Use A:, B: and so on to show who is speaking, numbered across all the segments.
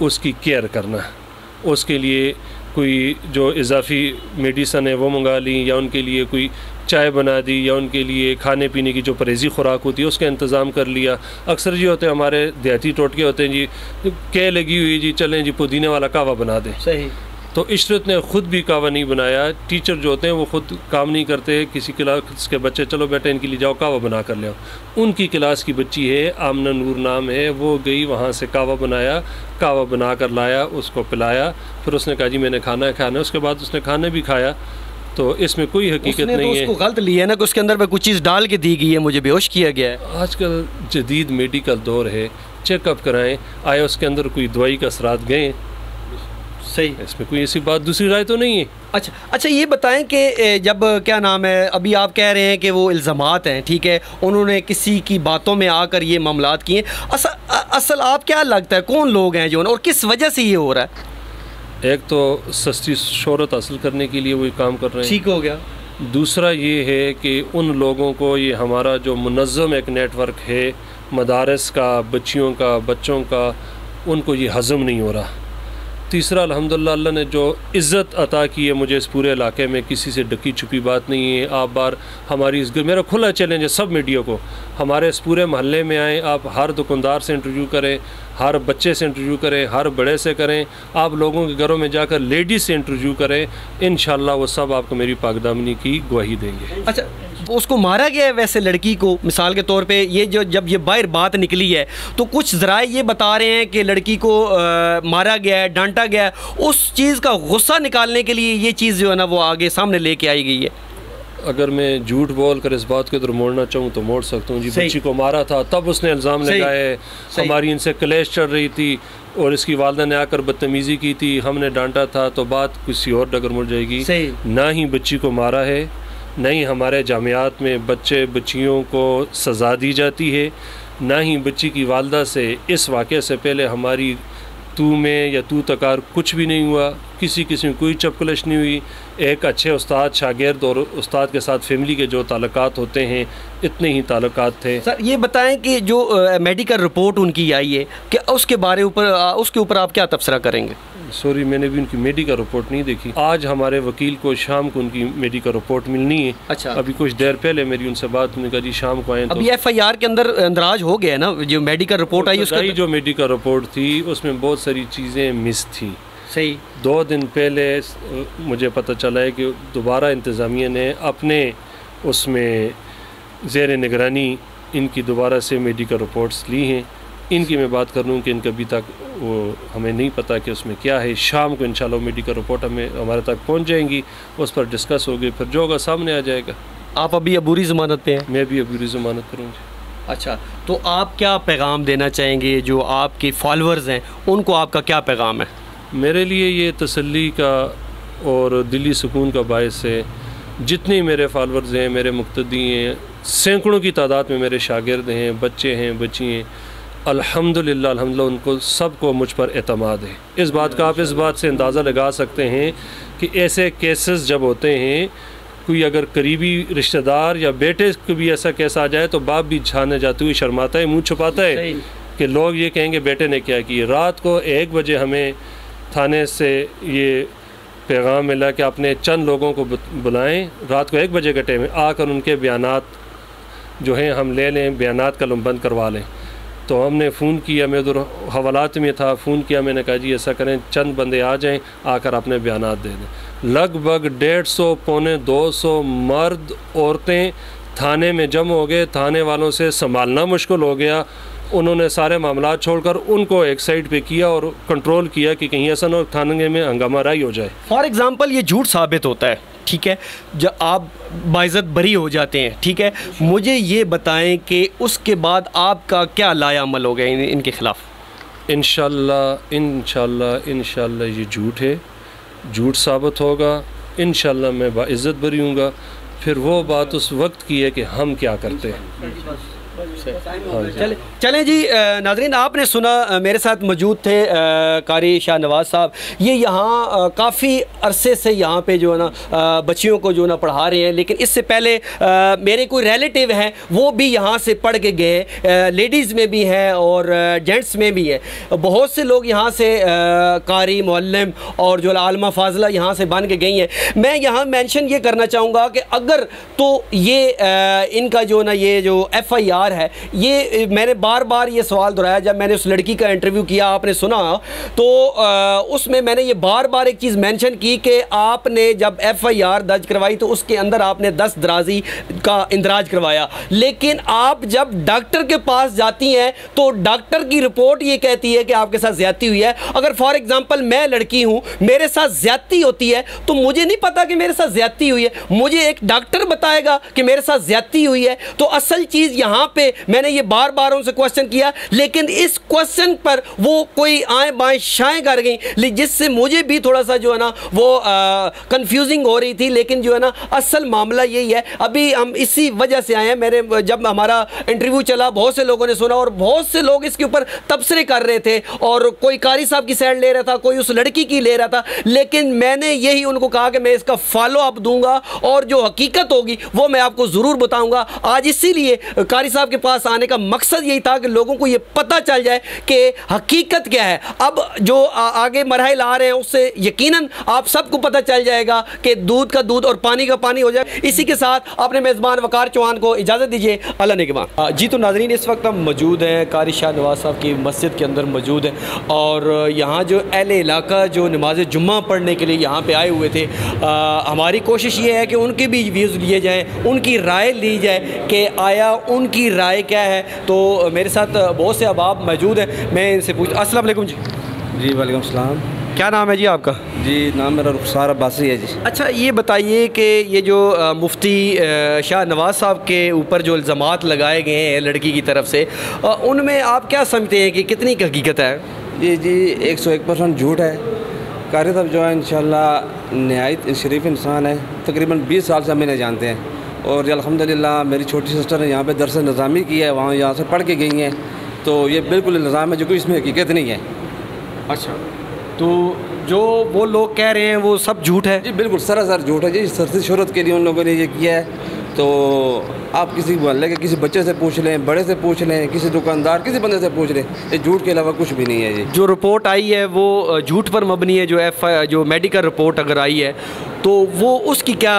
A: اس کی کیئر کرنا، اس کے لیے کوئی جو اضافی میڈیسن ہے وہ منگا لی، یا ان کے لیے کوئی چائے بنا دی، یا ان کے لیے کھانے پینے کی جو پرہیزی خوراک ہوتی ہے اس کا انتظام کر لیا۔ اکثر یہ ہوتے ہیں ہمارے دیہاتی ٹوٹکے ہوتے ہیں جی کہ لگی ہوئی جی چلیں جی پودینے والا قہوہ بنا دیں۔
B: صحیح۔
A: تو عشرت نے خود بھی قہوہ نہیں بنایا، ٹیچر جو ہوتے ہیں وہ خود کام نہیں کرتے، کسی کلاس کے بچے چلو بیٹا ان کے لیے جاؤ قہوہ بنا کر لے آؤ۔ ان کی کلاس کی بچی ہے آمنہ نور نام ہے، وہ گئی وہاں سے قہوہ بنایا، قہوہ بنا کر لایا، اس کو پلایا، پھر اس نے کہا جی میں نے کھانا ہے کھانا ہے، اس کے بعد اس نے کھانا بھی کھایا۔ تو اس میں کوئی حقیقت نہیں ہے۔
B: اس کو غلط لیا ہے نا کہ اس کے اندر کچھ چیز ڈال کے دی گئی ہے، مجھے بے ہوش کیا گیا ہے۔
A: آج کل جدید میڈیکل دور ہے، چیک اپ کرائیں، آیا اس کے اندر کوئی دوائی کا اثرات گئے؟
B: صحیح،
A: اس میں کوئی ایسی بات دوسری رائے تو نہیں ہے۔
B: اچھا یہ بتائیں کہ جب کیا نام ہے ابھی آپ کہہ رہے ہیں کہ وہ الزامات ہیں، ٹھیک ہے، انہوں نے کسی کی باتوں میں آ کر یہ معاملات کیے، اصل آپ کیا لگتا ہے کون لوگ ہیں جو اور کس وجہ سے یہ ہو رہا ہے؟
A: ایک تو سستی شہرت حاصل کرنے کے لیے وہ کام کر رہے ہیں،
B: ٹھیک ہو گیا۔
A: دوسرا یہ ہے کہ ان لوگوں کو یہ ہمارا جو منظم ایک نیٹ ورک ہے مدارس کا، بچیوں کا، بچوں کا، ان کو یہ ہضم نہیں ہو رہا۔ تیسرا الحمدللہ اللہ نے جو عزت عطا کی ہے مجھے اس پورے علاقے میں، کسی سے ڈکی چھپی بات نہیں ہے۔ آپ بار ہماری میرا کھلا چیلنج ہے سب میڈیا کو، ہمارے اس پورے محلے میں آئیں، آپ ہر دکاندار سے انٹرویو کریں، ہر بچے سے انٹرویو کریں، ہر بڑے سے کریں، آپ لوگوں کے گھروں میں جا کر لیڈیز سے انٹرویو کریں، انشاءاللہ وہ سب آپ کو میری پاک دامنی کی گواہی دیں گے۔
B: اچھا اس کو مارا گیا ہے ویسے لڑکی کو، مثال کے طور پہ یہ جب یہ باہر بات نکلی ہے تو کچھ ذرائع یہ بتا رہے ہیں کہ لڑکی کو مارا گیا ہے، ڈانٹا گیا ہے، اس چیز کا غصہ نکالنے کے لیے یہ چیز جو ہے نا وہ آگے سامنے لے کے آئی گئی ہے۔
A: اگر میں جھوٹ بول کر اس بات کو ادھر موڑنا چاہوں تو موڑ سکتا ہوں جی، بچی کو مارا تھا تب اس نے الزام لگائے، ہماری ان سے کلیش چل رہی تھی اور اس کی والدہ نے آ کر بدتمیزی کی تھی، ہم نے ڈانٹا تھا، تو بات کسی اور ڈگر مڑ جائے گی۔ نہ ہی بچی کو مارا ہے، نہ ہی ہمارے جامعات میں بچے بچیوں کو سزا دی جاتی ہے، نہ ہی بچی کی والدہ سے اس واقعے سے پہلے ہماری تو میں یا تو تکار کچھ بھی نہیں ہوا، کسی قسم کوئی چپکلش نہیں ہوئی۔ ایک اچھے استاد شاگرد اور استاد کے ساتھ فیملی کے جو تعلقات ہوتے ہیں اتنے ہی تعلقات تھے۔
B: سر یہ بتائیں کہ جو میڈیکل رپورٹ ان کی آئی ہے کہ اس کے اوپر آپ کیا تبصرہ کریں گے؟
A: سوری میں نے بھی ان کی میڈیکل رپورٹ نہیں دیکھی، آج ہمارے وکیل کو شام کو ان کی میڈیکل رپورٹ ملنی ہے۔
B: اچھا،
A: ابھی کچھ دیر پہلے میری ان سے بات ہونے کا جی شام کو آئیں تو
B: ابھی ایف آئی آر کے اندر اندراج ہو گیا نا، جو میڈیکل رپورٹ آئی اس کا
A: جو میڈیکل رپورٹ تھی اس میں بہت ساری چیزیں مس تھی۔
B: صحیح،
A: 2 دن پہلے مجھے پتہ چلا ہے کہ دوبارہ انتظامیہ نے اپنے اس میں زیر نگرانی ان کی دوبارہ سے میڈیکل رپورٹس لی ہیں۔ ان کی میں بات کر لوں کہ ان کا ابھی تک وہ ہمیں نہیں پتہ کہ اس میں کیا ہے۔ شام کو انشاءاللہ میڈیکل رپورٹ ہمارے تک پہنچ جائیں گی، اس پر ڈسکس ہوگی، پھر جو ہوگا سامنے آ جائے گا۔
B: آپ ابھی عبوری ضمانت پہ ہیں؟
A: میں بھی عبوری ضمانت کروں گی۔
B: اچھا، تو آپ کیا پیغام دینا چاہیں گے جو آپ کے فالورز ہیں ان کو، آپ کا کیا پیغام ہے؟
A: میرے لیے یہ تسلی کا اور دلی سکون کا باعث ہے، جتنے میرے فالورز ہیں، میرے مقتدی ہیں، سینکڑوں کی تعداد میں میرے شاگرد ہیں، بچے ہیں، بچی ہیں، الحمدللہ ان کو سب کو مجھ پر اعتماد ہے۔ اس بات کا آپ اس بات سے اندازہ لگا سکتے ہیں کہ ایسے کیسز جب ہوتے ہیں، کوئی اگر قریبی رشتہ دار یا بیٹے کو بھی ایسا کیس آ جائے تو باپ بھی چھانے جاتے ہوئے شرماتا ہے، منہ چھپاتا ہے کہ لوگ یہ کہیں گے بیٹے نے کیا کی۔ رات کو 1 بجے ہمیں تھانے سے یہ پیغام ملا کہ اپنے چند لوگوں کو بلائیں، رات کو 1 بجے کے ٹائم میں آ کر ان کے بیانات جو ہیں ہم لے لیں، بیانات قلم بند کروا لیں۔ تو ہم نے فون کیا، میں ادھر حوالات میں تھا، فون کیا، میں نے کہا جی ایسا کریں چند بندے آ جائیں، آ کر اپنے بیانات دے دیں۔ لگ بھگ 150 پونے 200 مرد عورتیں تھانے میں جمع ہو گئے، تھانے والوں سے سنبھالنا مشکل ہو گیا، انہوں نے سارے معاملات چھوڑ کر ان کو ایک سائڈ پہ کیا اور کنٹرول کیا کہ کہیں ایسا نہ ہو تھانے میں ہنگامہ رائی ہو جائے۔
B: فار ایگزامپل یہ جھوٹ ثابت ہوتا ہے، ٹھیک ہے، جب آپ باعزت بری ہو جاتے ہیں، ٹھیک ہے، مجھے یہ بتائیں کہ اس کے بعد آپ کا کیا لائے عمل ہو گیا ان کے خلاف؟
A: انشاءاللہ یہ جھوٹ ہے، جھوٹ ثابت ہوگا، انشاءاللہ میں باعزت بری ہوں گا۔ پھر وہ بات اس وقت کی ہے کہ ہم کیا کرتے ہیں۔
B: چلیں جی ناظرین، آپ نے سنا، میرے ساتھ موجود تھے قاری شاہ نواز صاحب. یہ یہاں کافی عرصے سے یہاں پہ جو ہے نا بچیوں کو جو ہے نا پڑھا رہے ہیں، لیکن اس سے پہلے میرے کوئی ریلیٹیو ہیں وہ بھی یہاں سے پڑھ کے گئے، لیڈیز میں بھی ہیں اور جینٹس میں بھی ہیں. بہت سے لوگ یہاں سے قاری، معلم اور جو عالمہ فاضلہ یہاں سے بن کے گئی ہیں. میں یہاں مینشن یہ کرنا چاہوں گا کہ اگر تو یہ ان کا جو نا یہ جو ایف آئی آر ہے، یہ میں نے بار بار یہ سوال دہرایا جب میں نے اس لڑکی کا انٹرویو کیا، آپ نے سنا تو اس میں نے یہ بار بار ایک چیز مینشن کی کہ آپ نے جب ایف آئی آر درج کروائی تو اس کے اندر آپ نے 10 درازی کا اندراج کروایا، لیکن آپ جب ڈاکٹر کے پاس جاتی ہیں تو ڈاکٹر کی رپورٹ یہ کہتی ہے کہ آپ کے ساتھ زیادتی ہوئی ہے. اگر فار ایگزامپل میں لڑکی ہوں، میرے ساتھ زیادتی ہوتی ہے تو مجھے نہیں پتا کہ میرے ساتھ زیادتی ہوئی ہے، مجھے ایک ڈاکٹر بتائے گا کہ میرے ساتھ زیادتی ہوئی ہے. تو اصل چیز یہاں پہ میں نے یہ بار بار ان سے کوسچن کیا، لیکن اس کوسچن پر وہ کوئی آئیں بائیں شائیں کر گئیں، جس سے مجھے بھی تھوڑا سا جو ہے نا وہ کنفیوزنگ ہو رہی تھی. لیکن جو ہے نا اصل معاملہ یہی ہے. ابھی ہم اسی وجہ سے آئے ہیں. جب ہمارا انٹرویو چلا بہت سے لوگوں نے سنا اور بہت سے لوگ اس کے اوپر تبصرے کر رہے تھے، اور کوئی قاری صاحب کی سائڈ لے رہا تھا، کوئی اس لڑکی کی لے رہا تھا. لیکن میں نے یہی ان کو کہا کہ میں اس کا فالو اپ دوں گا اور جو حقیقت ہوگی وہ میں آپ کو ضرور بتاؤں گا. آج اسی لیے قاری صاحب کے پاس آنے کا مقصد یہی تھا کہ لوگوں کو یہ پتہ چل جائے کہ حقیقت کیا ہے. اب جو آگے مراحل آ رہے ہیں اس سے یقیناً آپ سب کو پتہ چل جائے گا کہ دودھ کا دودھ اور پانی کا پانی ہو جائے. اسی کے ساتھ اپنے میزبان وقار چوہان کو اجازت دیجیے. اللہ نگہبان. جی تو ناظرین، اس وقت ہم موجود ہیں قاری شاہ نواز صاحب کی مسجد کے اندر موجود ہیں، اور یہاں جو اہل علاقہ جو نماز جمعہ پڑھنے کے لیے یہاں پہ آئے ہوئے تھے، ہماری کوشش یہ ہے کہ ان کے بھی ویوز لیے جائیں، ان کی رائے لی جائے کہ آیا ان کی رائے کیا ہے. تو میرے ساتھ بہت سے احباب موجود ہیں، میں ان سے پوچھتا. السلام علیکم. جی
C: جی وعلیکم السلام.
B: کیا نام ہے جی آپ کا؟
C: جی نام میرا رخسار عباسی ہے. جی
B: اچھا، یہ بتائیے کہ یہ جو مفتی شاہ نواز صاحب کے اوپر جو الزامات لگائے گئے ہیں لڑکی کی طرف سے، ان میں آپ کیا سمجھتے ہیں کہ کتنی حقیقت ہے؟
C: جی 101% جھوٹ ہے. قاری صاحب جو ہے انشاءاللہ نہایت شریف انسان ہے. تقریباً 20 سال سے ہم انہیں جانتے ہیں، اور الحمدللہ میری چھوٹی سسٹر نے یہاں پہ درس نظامی کی ہے، وہاں یہاں سے پڑھ کے گئی ہیں. تو یہ بالکل الزام ہے جو کہ اس میں حقیقت نہیں ہے.
B: اچھا، تو جو وہ لوگ کہہ رہے ہیں وہ سب جھوٹ ہے؟
C: جی بالکل سراسر جھوٹ ہے. جی سرسی شہرت کے لیے ان لوگوں نے یہ کیا ہے. تو آپ کسی محلے کے کسی بچے سے پوچھ لیں، بڑے سے پوچھ لیں، کسی دکاندار کسی بندے سے پوچھ لیں، یہ جھوٹ کے علاوہ کچھ بھی نہیں ہے. جی
B: جو رپورٹ آئی ہے وہ جھوٹ پر مبنی ہے. جو میڈیکل رپورٹ اگر آئی ہے تو وہ اس کی کیا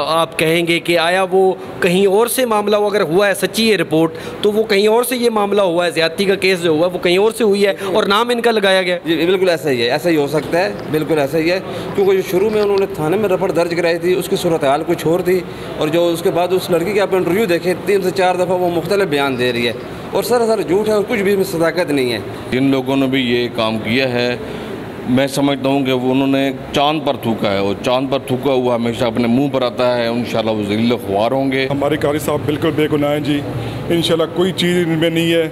B: آپ کہیں گے کہ آیا وہ کہیں اور سے معاملہ ہو؟ اگر ہوا ہے سچی ہے رپورٹ تو وہ کہیں اور سے یہ معاملہ ہوا ہے، زیادتی کا کیس جو ہوا ہے وہ کہیں اور سے ہوئی ہے اور نام ان کا لگایا گیا؟
C: جی بالکل ایسا ہی ہے، ایسا ہی ہو سکتا ہے، بالکل ایسا ہی ہے. کیونکہ جو شروع میں انہوں نے تھانے میں رپورٹ درج کرائی تھی اس کی صورتحال کچھ اور تھی، اور جو اس کے بعد اس لڑکی کے آپ انٹرویو دیکھیں 3 سے 4 دفعہ وہ مختلف بیان دے رہی ہے، اور سراسر جھوٹ ہے اور کچھ بھی اس میں صداقت نہیں ہے.
D: جن لوگوں نے بھی یہ کام کیا ہے، میں سمجھتا ہوں کہ وہ انہوں نے چاند پر تھوکا ہے، اور چاند پر تھوکا ہوا ہمیشہ اپنے منہ پر آتا ہے. انشاءاللہ وہ ذلیل خوار ہوں گے.
E: ہمارے قاری صاحب بالکل بے گناہ ہیں. جی انشاءاللہ کوئی چیز ان میں نہیں ہے.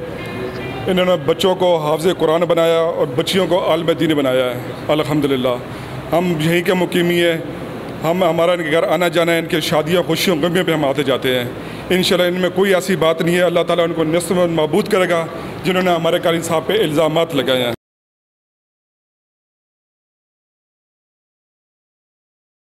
E: انہوں نے بچوں کو حافظ قرآن بنایا اور بچیوں کو عالم دین بنایا ہے. الحمدللہ ہم یہیں کے مقیمی ہیں. ہمارا ان کے گھر آنا جانا ہے، ان کے شادیاں خوشیوں غمیوں پہ ہم آتے جاتے ہیں. انشاءاللہ ان میں کوئی ایسی بات نہیں ہے. اللہ تعالیٰ ان کو نصف معبود کرے گا جنہوں نے ہمارے قاری صاحب پہ الزامات لگائے ہیں.